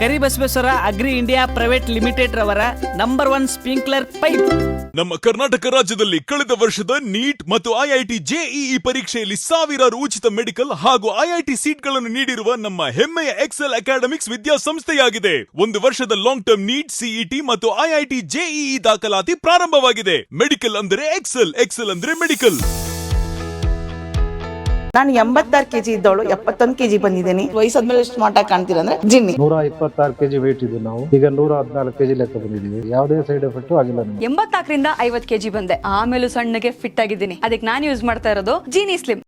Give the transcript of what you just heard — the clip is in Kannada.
Karibasaveshwara agri India private limited ರವರ ನಂಬರ್ 1 ಸ್ಪ್ರಿಂಕ್ಲರ್ ಪೈಪ್. ನಮ್ಮ ಕರ್ನಾಟಕ ರಾಜ್ಯದಲ್ಲಿ ಕಳೆದ ವರ್ಷದ ನೀಟ್ ಮತ್ತು ಐಐಟಿ ಜೆಇಇ ಪರೀಕ್ಷೆಯಲ್ಲಿ ಸಾವಿರಾರು ಉಚಿತ ಮೆಡಿಕಲ್ ಹಾಗೂ ಐಐಟಿ ಸೀಟ್ಗಳನ್ನು ನೀಡಿರುವ ನಮ್ಮ ಹೆಮ್ಮೆಯ ಎಕ್ಸೆಲ್ ಅಕಾಡೆಮಿಕ್ಸ್ ವಿದ್ಯಾಸಂಸ್ಥೆಯಾಗಿದೆ. ಒಂದು ವರ್ಷದ ಲಾಂಗ್ ಟರ್ಮ್ ನೀಟ್, ಸಿಇಟಿ ಮತ್ತು ಐಐಟಿ ಜೆಇಇ ದಾಖಲಾತಿ ಪ್ರಾರಂಭವಾಗಿದೆ. ಮೆಡಿಕಲ್ ಅಂದರೆ ಎಕ್ಸೆಲ್, ಎಕ್ಸೆಲ್ ಅಂದ್ರೆ ಮೆಡಿಕಲ್. ನಾನು 86 kg ಇದ್ದವಳು 71 kg ಬಂದಿದ್ದೀನಿ. ವಯಸ್ಸಾದ್ಮೇಲೆ ಸ್ಮಾರ್ಟ್ ಆಗಿ ಕಾಣ್ತೀರಾ ಅಂದ್ರೆ ಜಿನ್ನಿ. 126 kg ವೇಟ್ ಇದ್ದು ನಾವು ಈಗ 114 kg ಲೆಕ್ಕ ಬಂದಿದ್ದೀವಿ. ಯಾವುದೇ ಸೈಡ್ ಎಫೆಕ್ಟ್ ಆಗಿಲ್ಲ ನಮಗೆ. 84ರಿಂದ 50 kg ಬಂದೆ. ಆಮೇಲೆ ಸಣ್ಣಗೆ ಫಿಟ್ ಆಗಿದ್ದೀನಿ. ಅದಕ್ಕೆ ನಾನು ಯೂಸ್ ಮಾಡ್ತಾ ಇರೋದು ಜೀನಿ ಸ್ಲಿಮ್.